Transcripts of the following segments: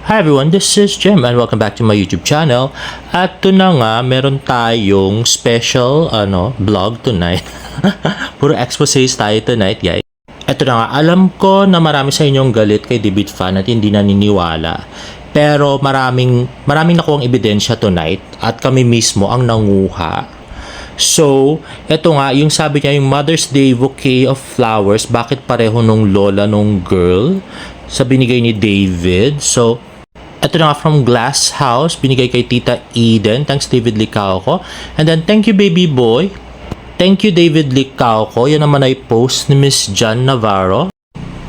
Hi everyone, this is Jim and welcome back to my YouTube channel. At ito na nga, meron tayong special vlog tonight. Puro exposés tayo tonight, guys. Ito na nga, alam ko na marami sa inyong galit kay David Fan at hindi naniniwala. Pero maraming nakuhang ebidensya tonight at kami mismo ang nanguha. So, ito nga, yung sabi niya, yung Mother's Day bouquet of flowers, bakit pareho nung lola nung girl sa binigay ni David? So, ito na nga from Glass House, binigay kay Tita Eden. Thanks David Licauco. And then, thank you baby boy. Thank you David Licauco. Yan naman ay post ni Miss Jan Navarro,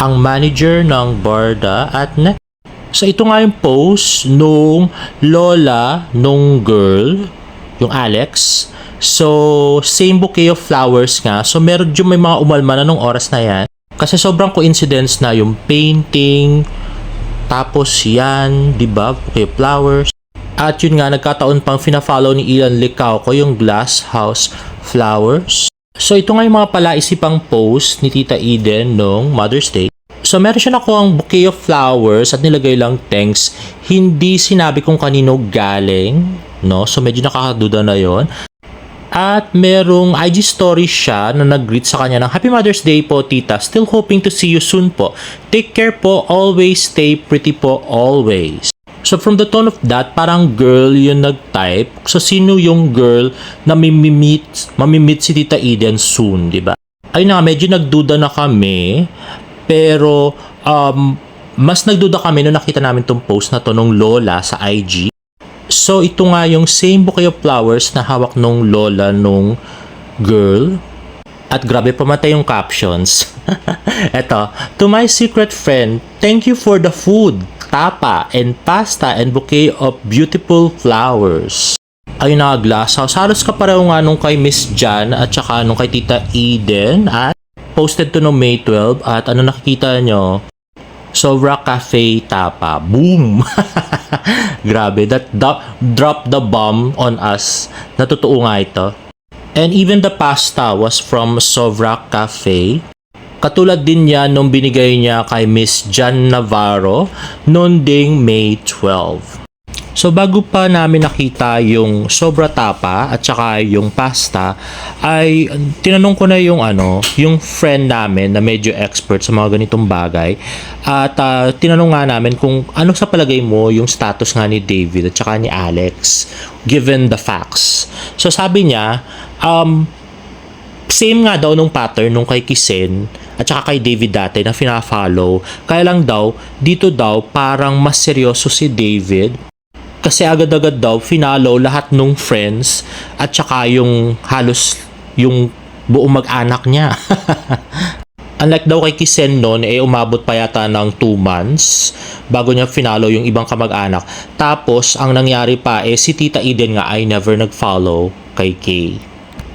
ang manager ng Barda at Net. So, ito nga yung post nung lola nung girl, yung Alex. So, same bouquet of flowers nga. So, meron yung may mga umalma na nung oras na yan. Kasi sobrang coincidence na yung painting, tapos yan, diba? Bouquet of flowers. At yun nga, nagkataon pang fina-follow ni Ilan Licauco yung Glass House Flowers. So, ito nga yung mga palaisipang post ni Tita Eden nung Mother's Day. So, meron siya nakuhang bouquet of flowers at nilagay lang thanks. Hindi sinabi kung kanino galing, no? So, medyo nakakaduda na yon. At merong IG story siya na nag-greet sa kanya ng Happy Mother's Day po, tita. Still hoping to see you soon po. Take care po. Always stay pretty po. Always. So from the tone of that, parang girl yung nag-type. So sino yung girl na mamimit si Tita Eden soon, di ba? Ayun na, medyo nagduda na kami. Pero mas nagduda kami nung nakita namin tong post na to nung lola sa IG. So, ito nga yung same bouquet of flowers na hawak nung lola nung girl. At grabe, pamatay yung captions. Eto, to my secret friend, thank you for the food, tapa, and pasta, and bouquet of beautiful flowers. Ayun na, Glass House. Halos ka pareho nga nung kay Miss Jan at saka nung kay Tita Eden. At posted to no May 12. At ano nakikita nyo? Sobra Cafe Tapa. Boom! Grabe, that dropped the bomb on us. Natotoo nga ito. And even the pasta was from Sobra Cafe. Katulad din yan nung binigay niya kay Miss Jan Navarro noon ding May 12. So bago pa namin nakita yung Sobra Tapa at saka yung pasta, ay tinanong ko na yung friend namin na medyo expert sa mga ganitong bagay. At tinanong nga namin kung ano sa palagay mo yung status nga ni David at saka ni Alex given the facts. So sabi niya, same nga daw nung pattern nung kay Kisen at saka kay David dati na fina-follow. Kaya lang daw, dito daw parang mas seryoso si David. Kasi agad-agad daw, finalo lahat nung friends at saka yung halos yung buong mag-anak niya. Unlike daw kay Kisen noon, umabot pa yata ng 2 months bago niya finalo yung ibang kamag-anak. Tapos, ang nangyari pa, si Tita Eden nga ay never nag-follow kay Kay.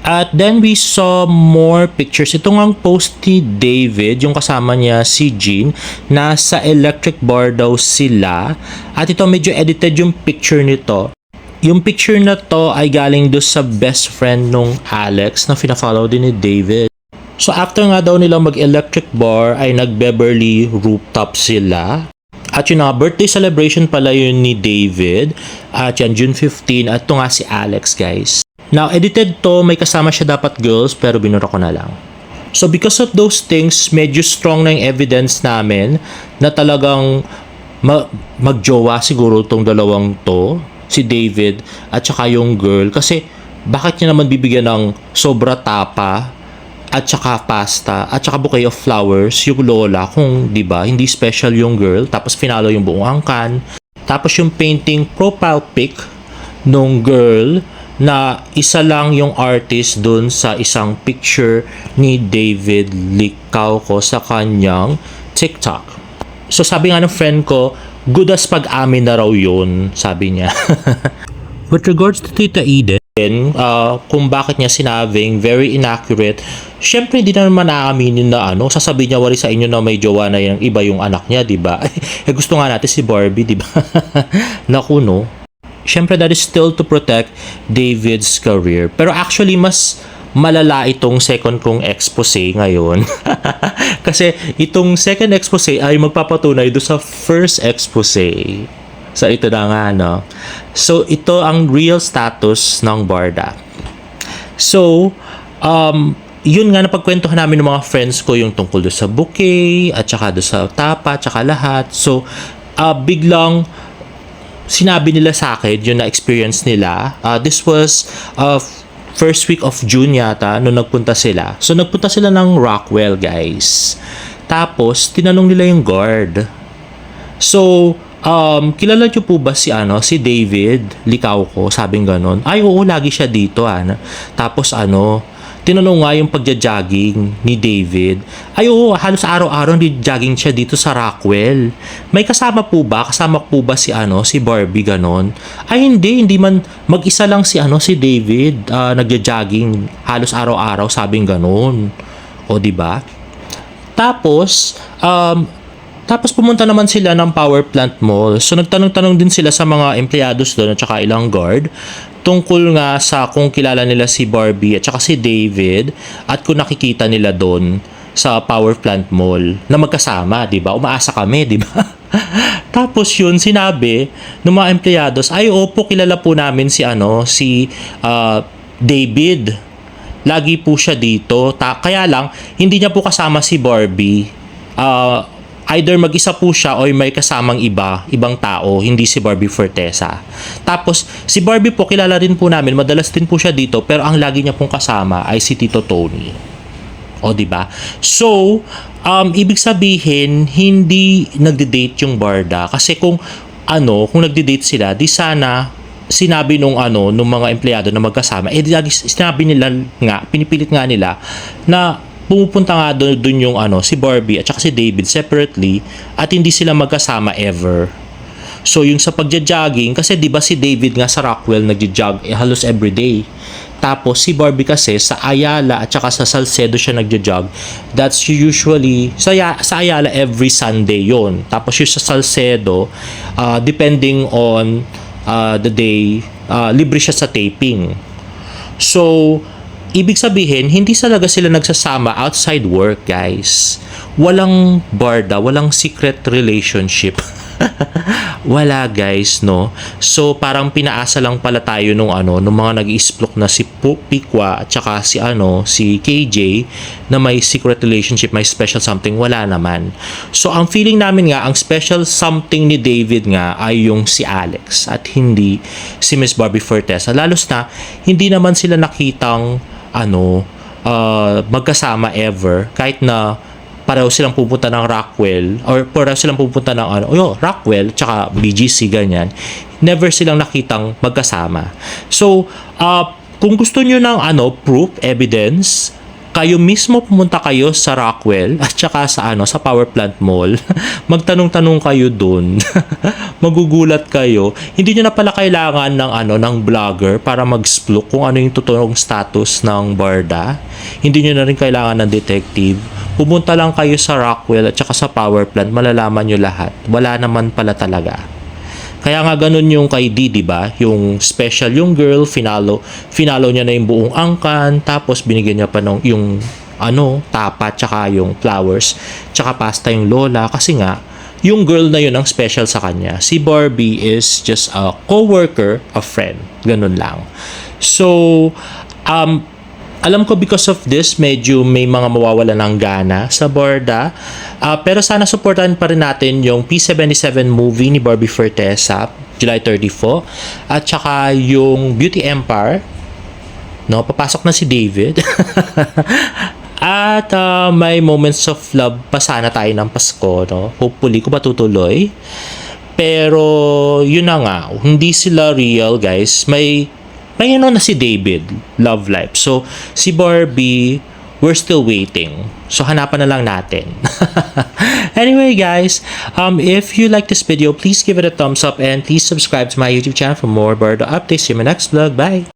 At then we saw more pictures. Ito ngang post ni David, yung kasama niya si Jean, nasa electric bar daw sila. At ito medyo edited yung picture nito. Yung picture na to ay galing doon sa best friend nung Alex na fina-follow din ni David. So after nga daw nila mag-electric bar ay nag-Beverly rooftop sila. At yun nga, birthday celebration pala yun ni David. At yan, June 15. At ito nga si Alex, guys. Now, edited to, may kasama siya dapat girls, pero binura ko na lang. So, because of those things, medyo strong na yung evidence namin na talagang magjowa siguro tong dalawang to, si David at saka yung girl. Kasi, bakit niya naman bibigyan ng sobra tapa at saka pasta at saka bouquet of flowers yung lola kung, di ba, hindi special yung girl, tapos finalo yung buong angkan. Tapos yung painting profile pic nung girl, na isa lang yung artist dun sa isang picture ni David Licauco sa kanyang TikTok. So sabi nga ng friend ko, good as pag-amin na raw yun, sabi niya. With regards to Tita Eden, kung bakit niya sinabing very inaccurate, syempre hindi na naman aaminin na sasabihin niya wari sa inyo na may jowa na yung iba yung anak niya, diba? Gusto nga natin si Barbie, diba? Naku, no? Syempre, that is still to protect David's career. Pero actually, mas malala itong second kong expose ngayon. Kasi itong second expose ay magpapatunay do sa first expose. So, ito na nga, no? So, ito ang real status ng Barda. So, yun nga, napagkwentuhan namin ng mga friends ko yung tungkol doon sa bouquet, at saka doon sa tapa, at saka lahat. So, biglang sinabi nila sa akin yung na-experience nila. This was first week of June yata nung nagpunta sila. So, nagpunta sila ng Rockwell, guys. Tapos, tinanong nila yung guard. So, kilala niyo po ba si David Licauco? Sabing ganon. Ay, oo, lagi siya dito, Tapos, tinanong nga yung pagja-jogging ni David. Ay, oo, halos araw-araw jogging siya dito sa Rockwell. May kasama po ba? Kasama po ba si Barbie, ganon? Ay, hindi man, mag-isa lang si David, nagja-jogging halos araw-araw, sabing ganon. O, di ba? Tapos pumunta naman sila ng Power Plant Mall. So nagtanong-tanong din sila sa mga empleyados doon at saka ilang guard tungkol nga sa kung kilala nila si Barbie at saka si David at kung nakikita nila doon sa Power Plant Mall na magkasama, 'di ba? Umaasa kami, 'di ba? Tapos yun sinabi ng mga empleyados, ay opo, kilala po namin si David. Lagi po siya dito. Kaya lang hindi niya po kasama si Barbie. Either mag-isa po siya o may kasamang ibang tao, hindi si Barbie Fortesa. Tapos, si Barbie po, kilala rin po namin, madalas din po siya dito, pero ang lagi niya pong kasama ay si Tito Tony. O, diba? So, ibig sabihin, hindi nagde-date yung Barda. Kasi kung nagde-date sila, di sana sinabi nung mga empleyado na magkasama, sinabi nila nga, pinipilit nga nila na pumupunta nga doon yung si Barbie at saka si David separately at hindi sila magkasama ever. So yung sa pagja-jogging, kasi 'di ba si David nga sa Rockwell nagja-jog halos everyday. Tapos si Barbie kasi sa Ayala at saka sa Salcedo siya nagja-jog. That's usually sa Ayala every Sunday yon. Tapos yung sa Salcedo, depending on the day, libre siya sa taping. So ibig sabihin, hindi talaga sila nagsasama outside work, guys. Walang Barda, walang secret relationship. Wala, guys, no? So, parang pinaasa lang pala tayo nung mga nag-i-splok na si Pikwa at saka si KJ na may secret relationship, may special something. Wala naman. So, ang feeling namin nga, ang special something ni David nga ay yung si Alex at hindi si Miss Barbie Fortesa. Lalos na, hindi naman sila nakitang magkasama ever, kahit na pareho silang pupunta ng Rockwell or pareho silang pupunta ng Rockwell tsaka BGC, ganyan, never silang nakitang magkasama. So kung gusto nyo ng proof, evidence, kayo mismo pumunta kayo sa Rockwell at saka sa Power Plant Mall. Magtanong-tanong kayo doon. Magugulat kayo. Hindi niyo na pala kailangan ng vlogger para mag-splok kung ano yung totoong status ng Barda. Hindi niyo na rin kailangan ng detective. Pumunta lang kayo sa Rockwell at saka sa Power Plant, malalaman niyo lahat. Wala naman pala talaga. Kaya nga ganun yung kay D, diba? Yung special yung girl, finalo niya na yung buong angkan, tapos binigyan niya pa yung tapa, tsaka yung flowers, tsaka pasta yung lola, kasi nga, yung girl na yun ang special sa kanya. Si Barbie is just a co-worker, a friend. Ganun lang. So, alam ko because of this, medyo may mga mawawala ng gana sa Barda. Pero sana supportan pa rin natin yung P77 movie ni Barbie Fortesa, July 34. At saka yung Beauty Empire. No, papasok na si David. At may Moments of Love pa sana tayo ng Pasko. No? Hopefully, kung matutuloy. Pero, yun na nga. Hindi sila real, guys. May na si David, love life. So, si Barbie, we're still waiting. So, hanapan na lang natin. Anyway, guys, if you like this video, please give it a thumbs up and please subscribe to my YouTube channel for more Barda updates. See you in my next vlog. Bye!